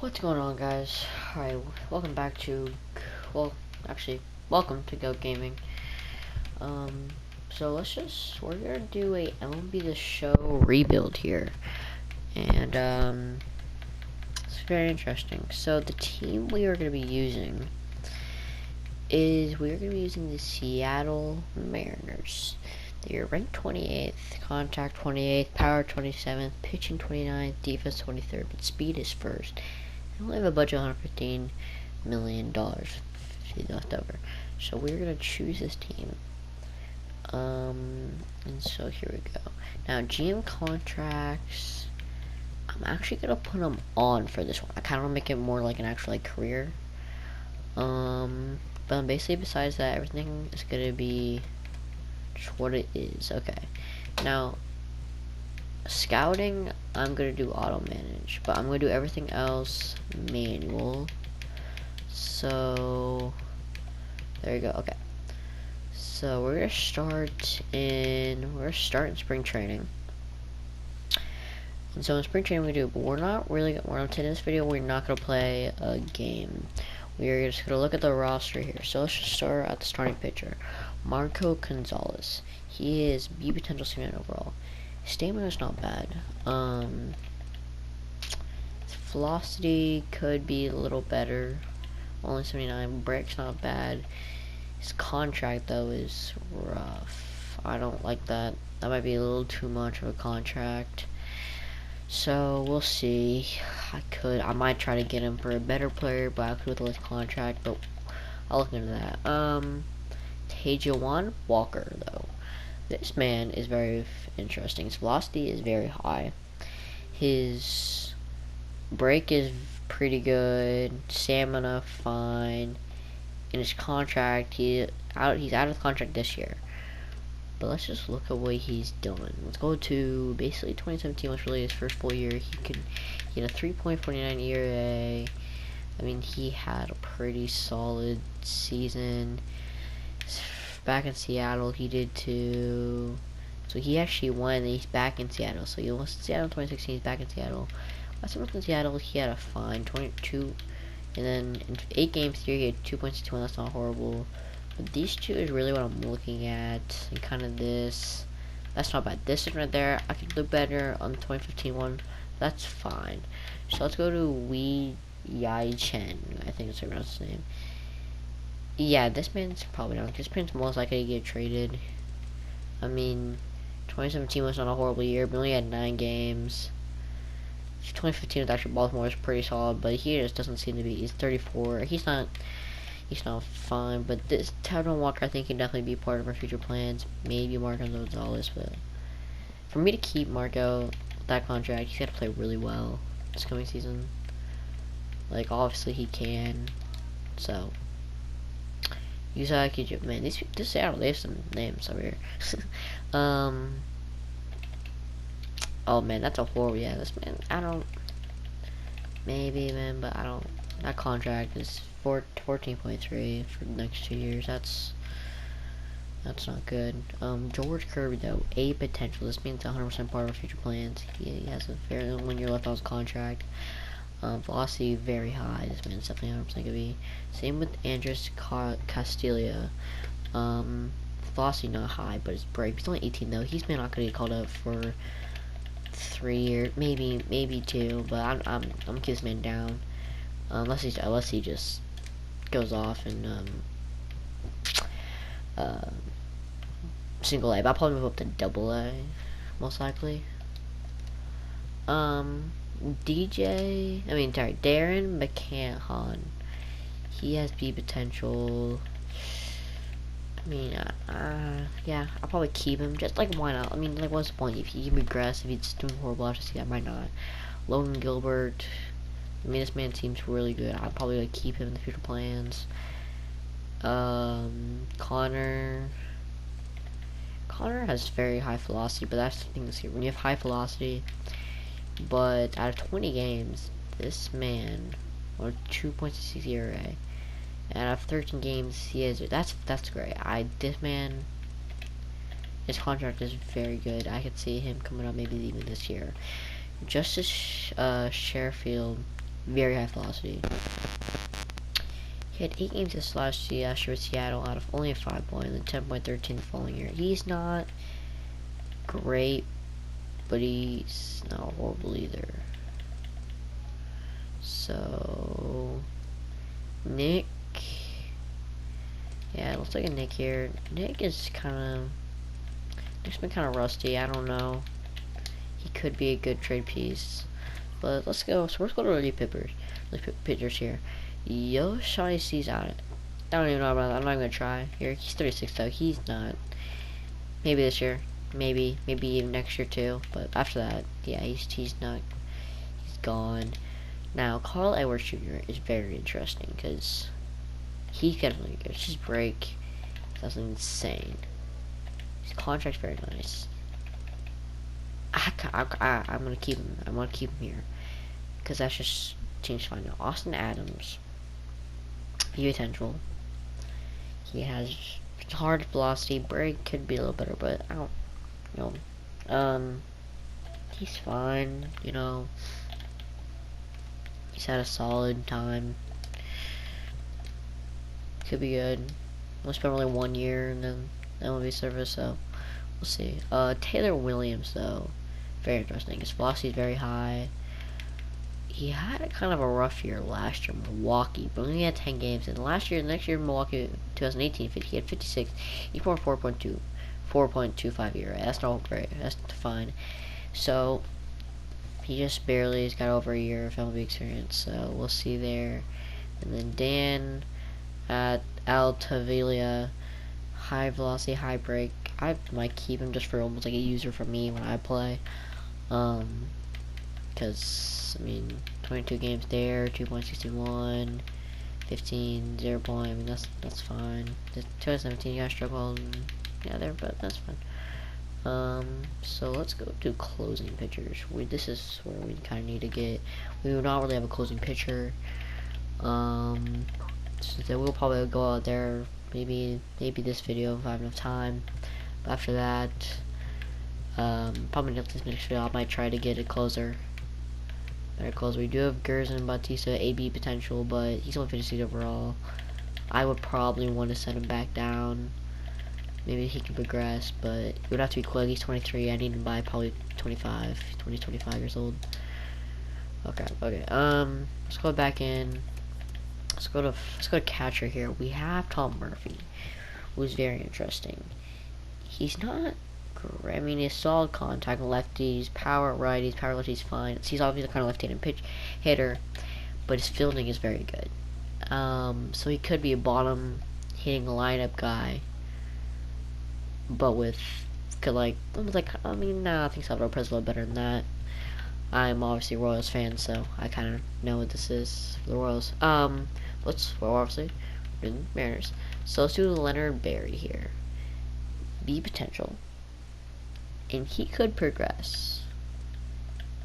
What's going on, guys? Alright, welcome back to, well, actually, welcome to Go Gaming. So we're gonna do a MLB The Show rebuild here. And, it's very interesting. So the team we are gonna be using is, the Seattle Mariners. They are ranked 28th, contact 28th, power 27th, pitching 29th, defense 23rd, but speed is first. They only have a budget of $115 million left over. So we're going to choose this team. And so here we go. Now, GM contracts, I'm actually going to put them on for this one. I kind of want to make it more like an actual career. But basically, besides that, everything is going to be just what it is. Okay. Now, scouting, I'm gonna do auto manage, but I'm gonna do everything else manual. So there you go. Okay, so we're gonna start in spring training. And so in spring training we do, but we're not in this video we're not gonna play a game. We are just gonna look at the roster here. So let's just start at the starting pitcher, Marco Gonzalez. He is B potential 79 overall. Stamina is not bad. Velocity could be a little better. Only 79. Break's not bad. His contract though is rough. I don't like that. That might be a little too much of a contract. So we'll see. I might try to get him for a better player, but I could with a less contract. But I'll look into that. Tejuan Walker though. This man is very interesting. His velocity is very high. His break is pretty good. Stamina fine. In his contract, he's out of the contract this year. But let's just look at what he's doing. Let's go to basically 2017 was really his first full year. He had a 3.49 ERA. I mean, he had a pretty solid season. Back in Seattle, he did too. So he actually won, and he's back in Seattle. So he was in Seattle in 2016, he's back in Seattle. Last time in Seattle, he had a fine 22, and then in 8 games here, he had 2.61. That's not horrible. But these two is really what I'm looking at, and kind of this. That's not bad. This is right there. I could do better on the 2015 one. That's fine. So let's go to Wei Yai Chen. I think that's how you pronounce his name. Yeah, this man's probably not. This man's most likely to get traded. I mean, 2017 was not a horrible year, but only had 9 games. 2015 was actually Baltimore was pretty solid, but he just doesn't seem to be. He's 34. He's not fine. But this Tejuan Walker, I think, can definitely be part of our future plans. Maybe Marco Gonzalez, but for me to keep Marco with that contract, he's got to play really well this coming season. Like, obviously he can. So. Man, this Seattle, they have some names over here. Oh man, that's a horrible. Yeah, this man, maybe, man, but I don't. That contract is 14.3 for the next 2 years. That's not good. George Kirby though, A potential. This means 100% part of our future plans. He has a fair 1 year left on his contract. Velocity very high. This man's definitely 100% gonna be. Same with Andres Castilla. Velocity not high, but his break. He's only 18 though. He's not gonna get called up for 3 years, maybe 2. But I'm gonna keep this man down. Unless he just goes off and single A. But I'll probably move up to double A, most likely. Darren McCann. He has B potential. I mean, yeah, I'll probably keep him. Just like, why not? I mean, like, what's the point? If he can regress, if he's doing horrible, I see that might not. Logan Gilbert. I mean, this man seems really good. I'll probably like keep him in the future plans. Connor has very high velocity, but that's the thing this year. When you have high velocity, but out of 20 games, this man, or 2.66 ERA, and out of 13 games, he has. That's great. This man, his contract is very good. I could see him coming up maybe even this year. Justice Sherfield, Very high velocity. He had 8 games this last year with Seattle out of only a 5-point and then 10.13 the following year. He's not great, but he's not horrible either. So, Nick. Yeah, it looks like a Nick here. Nick's been kind of rusty. I don't know. He could be a good trade piece. But let's go. So let's go to relief pitchers here. Yoshi's out. I don't even know about that. I'm not even gonna try. Here, he's 36 though. He's not. Maybe this year. Maybe even next year too. But after that, yeah, he's not. He's gone. Now, Carl Edwards Jr. is very interesting because he can really good. His break, that's insane. His contract's very nice. I'm gonna keep him. I'm gonna keep him here because that's just team's fine. Now, Austin Adams, he potential. He has hard velocity. Break could be a little better, but I don't know. He's fine. You know, he's had a solid time. Could be good. We'll spend only 1 year and then that will be service. So we'll see. Taylor Williams though, very interesting. His velocity is very high. He had a kind of a rough year last year in Milwaukee, but only had 10 games. And next year in Milwaukee, 2018, he had 56. He scored 4.25 ERA. That's not great. That's fine. So he just barely has got over a year of MLB experience. So we'll see there. And then Dan at Altavilla, high velocity, high break. I might keep him just for almost like a user for me when I play. Because, I mean, 22 games there, 2.61, 15, 0 point, I mean, that's fine. The 2017, I struggled, yeah, there, but that's fine. So let's go to closing pitchers. This is where we kind of need to get, we do not really have a closing pitcher. So then we'll probably go out there, maybe this video if I have enough time. But after that, probably not this next video, I might try to get a closer. Better closer. We do have Gerson Bautista, AB potential, but he's only 56 overall. I would probably want to send him back down. Maybe he can progress, but it would have to be quick. He's 23. I need him by probably 25 years old. Okay. Let's go back in. Let's go to catcher here. We have Tom Murphy, who's very interesting. He's not great. I mean, he's solid contact lefties, power righties, power lefties fine. He's obviously the kind of left-handed pitch hitter, but his fielding is very good. So he could be a bottom hitting lineup guy, but I think Salvador Perez a little better than that. I'm obviously a Royals fan, so I kind of know what this is for the Royals. Obviously, we're doing Mariners. So let's do Leonard Berry here. B potential. And he could progress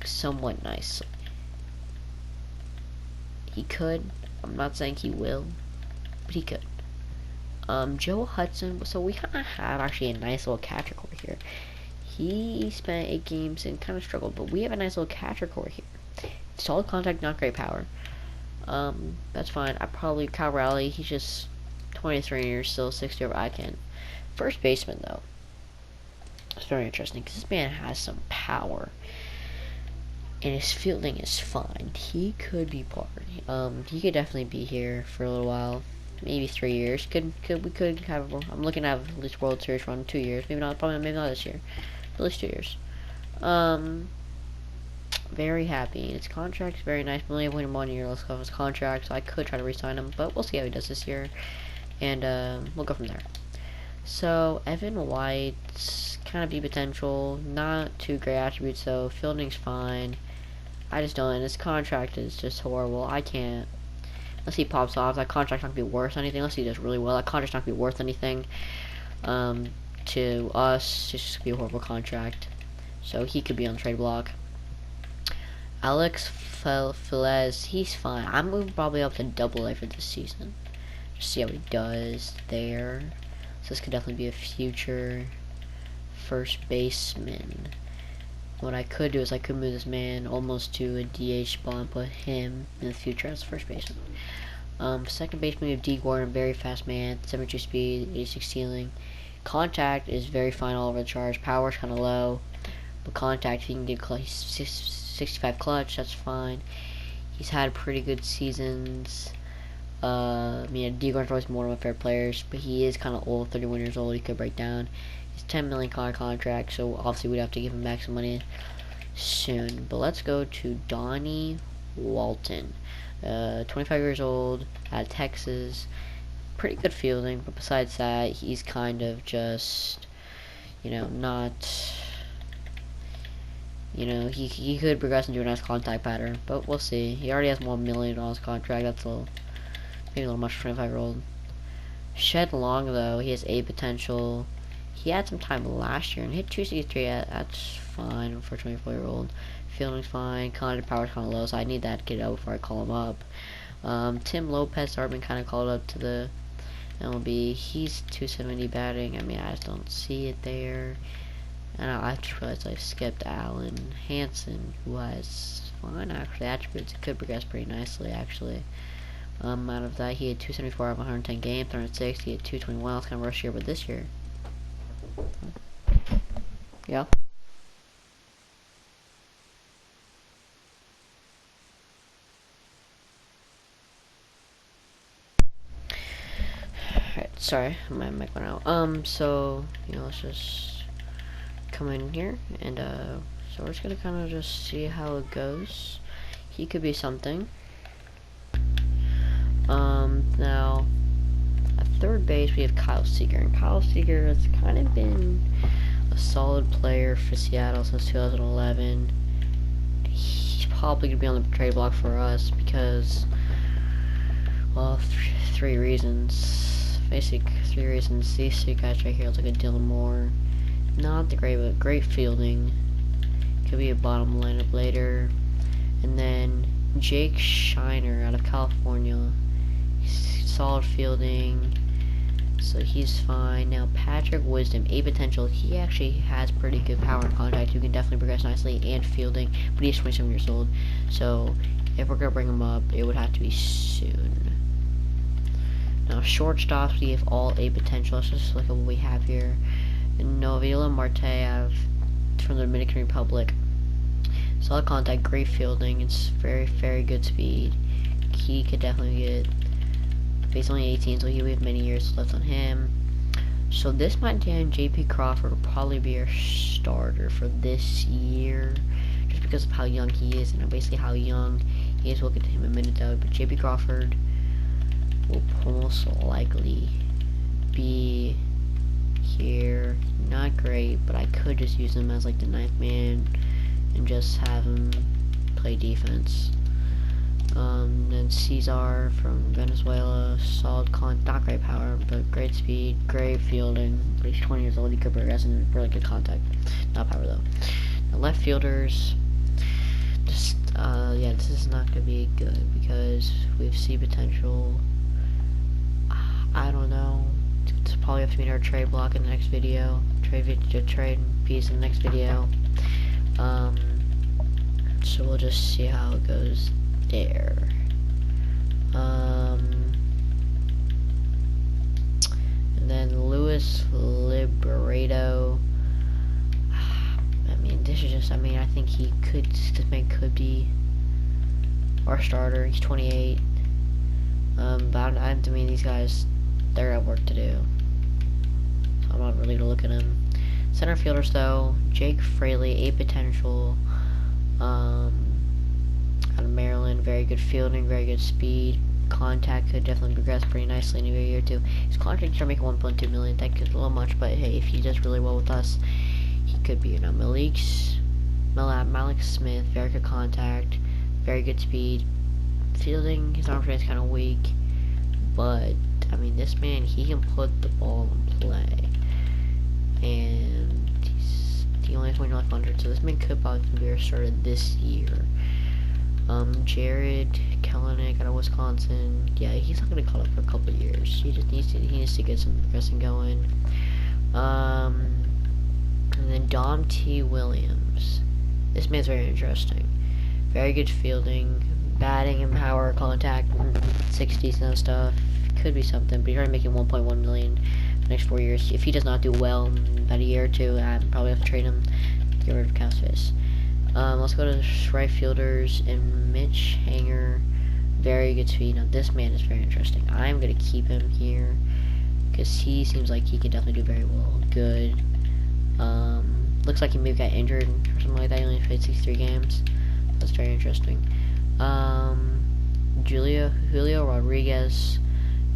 somewhat nicely. He could. I'm not saying he will, but he could. Joe Hudson. So we kind of have actually a nice little catcher core here. He spent 8 games and kind of struggled, but we have a nice little catcher core here. Solid contact, not great power. That's fine. Kyle Raleigh, he's just 23 years, still 60 over. I can. First baseman though, it's very interesting because this man has some power, and his fielding is fine. He could be part. He could definitely be here for a little while, maybe 3 years. We could have. I'm looking at at least World Series run 2 years. Maybe not this year, but at least 2 years. Very happy. His contract's very nice. We only have 1 year left of his contract, so I could try to re-sign him, but we'll see how he does this year, and we'll go from there. So Evan White's kind of B potential, not too great attributes though. Fielding's fine. I just don't. And his contract is just horrible. I can't. Unless he pops off, that contract's not gonna be worth anything. Unless he does really well, that contract's not gonna be worth anything. To us, it's just gonna be a horrible contract. So he could be on the trade block. Alex Felez, he's fine. I'm moving probably up to Double-A for this season. Just see how he does there. So this could definitely be a future first baseman. What I could do is I could move this man almost to a DH spot and put him in the future as first baseman. Second baseman, we have D. Gordon, very fast man, 72 speed, 86 ceiling. Contact is very fine all over the charts. Power is kind of low, but contact, if he can get 65 clutch, that's fine. He's had pretty good seasons. D. Gordon's always one of my favorite players, but he is kind of old, 31 years old. He could break down. He's $10 million contract, so obviously we'd have to give him back some money soon. But let's go to Donnie Walton. 25 years old, out of Texas. Pretty good fielding, but besides that, he's kind of just, not, he could progress into a nice contact pattern, but we'll see. He already has $1 million contract. That's maybe a little much for a 25-year-old. Shed Long, though, he has A potential. He had some time last year and hit 263. That's fine for a 24-year-old. Fielding's fine. Contact power's kind of low, so I need that kid out before I call him up. Tim Lopez already been kind of called up to the MLB. He's 270 batting. I mean, I just don't see it there. And I just realized I skipped Alan Hansen, who has fine actually attributes. He could progress pretty nicely actually. Out of that, he had 274 out of 110 games, 360. He had 221. That's kind of rush year, but this year, yeah. Alright, sorry, my mic went out. So, let's just come in here, and, so we're just gonna kind of just see how it goes. He could be something. Now, at third base, we have Kyle Seager, and Kyle Seager has kind of been a solid player for Seattle since 2011. He's probably gonna be on the trade block for us because, well, three reasons. Basic 3 reasons. These 2 guys right here look like a Dylan Moore. Not the great, but great fielding. Could be a bottom lineup later. And then Jake Shiner out of California. He's solid fielding, so he's fine. Now Patrick Wisdom, A potential. He actually has pretty good power and contact. You can definitely progress nicely and fielding, but he's 27 years old. So if we're gonna bring him up, it would have to be soon. Now shortstops, we have all A potential. Let's just look at what we have here. Novila Marte from the Dominican Republic. Solid contact, great fielding. It's very, very good speed. He could definitely get. He's only 18, so he'll have many years left on him. So this Montana JP Crawford will probably be our starter for this year, just because of how young he is, and basically how young he is. We'll get to him in a minute though. But JP Crawford will most likely be here. Not great, but I could just use him as like the 9th man and just have him play defense. Then Cesar from Venezuela, solid not great power, but great speed, great fielding. But he's 20 years old, he could progress in really good contact. Not power though. The left fielders, just yeah, this is not gonna be good because we have C potential. I don't know. It's probably have to meet our trade block in the next video. Trade piece in the next video. So we'll just see how it goes there. And then Luis Liberato. I mean, this is just. I mean, I think this man could be our starter. He's 28. But I mean, these guys, they're at work to do. So I'm not really gonna look at him. Center fielders though, Jake Fraley, A potential. Out of Maryland, very good fielding, very good speed. Contact could definitely progress pretty nicely in a year or two. His contract should make 1.2 million. That could a little much, but hey, if he does really well with us, he could be. Now Malik Smith, very good contact, very good speed. Fielding, his arm strength is kind of weak, but I mean, this man, he can put the ball in play, and he only has 100, so this man could probably be our starter this year. Jared Kelenic out of Wisconsin. Yeah, he's not gonna be called up for a couple of years. He needs to get some progressing going. And then Dom T. Williams. This man's very interesting. Very good fielding, batting and power, contact, 60s and stuff. Could be something, but you're already making 1.1 million the next 4 years. If he does not do well in about a year or two, I'd probably have to trade him. Get rid of Cassis. Let's go to right fielders and Mitch Hanger. Very good speed. Now this man is very interesting. I'm gonna keep him here because he seems like he could definitely do very well. Good. Looks like he maybe got injured or something like that. He only played 63 games. That's very interesting. Julio Rodriguez,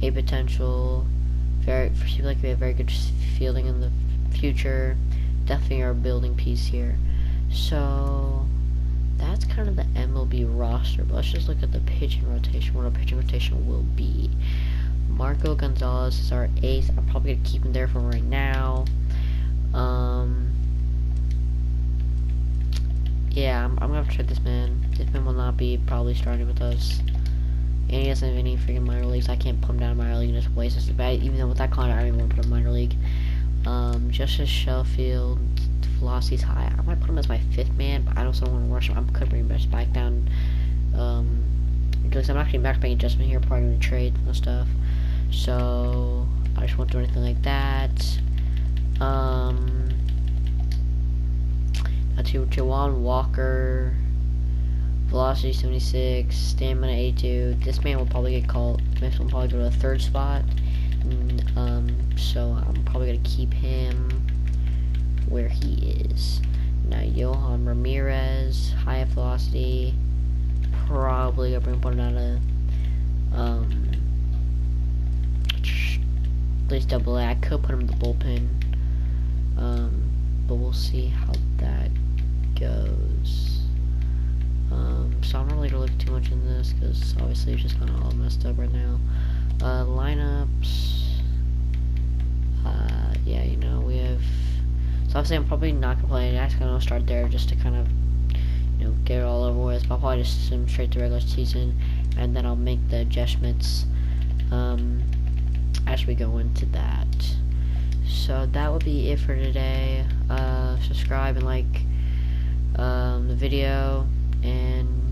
a potential. Seems like we have very good fielding in the future. Definitely our building piece here. So that's kind of the MLB roster. But let's just look at the pitching rotation. What our pitching rotation will be. Marco Gonzalez is our ace. I'm probably gonna keep him there for right now. Yeah, I'm gonna have to trade this man. This man will not be probably starting with us. And he doesn't have any freaking minor leagues. I can't put him down in minor league and just waste this bad. Even though with that contract, I don't even want to put him in minor league. Justice Sheffield, velocity's high. I might put him as my 5th man, but I don't want to rush him. I'm gonna bring him back down. Because I'm actually making adjustment here, probably gonna trade and stuff. So I just won't do anything like that. Juwan Walker, velocity 76, stamina 82. This man will probably get called. This will probably go to the 3rd spot. So I'm probably gonna keep him where he is. Now Johan Ramirez, high velocity. Probably gonna put him down to at least double A. I could put him in the bullpen. But we'll see how that goes. So I'm not really gonna look too much in this because obviously it's just kind of all messed up right now. Lineups. Yeah, you know, we have. So obviously I'm probably not gonna play. I'm actually gonna start there just to kind of, you know, get it all over with. But I'll probably just swim straight to regular season, and then I'll make the adjustments as we go into that. So that will be it for today. Subscribe and like the video, and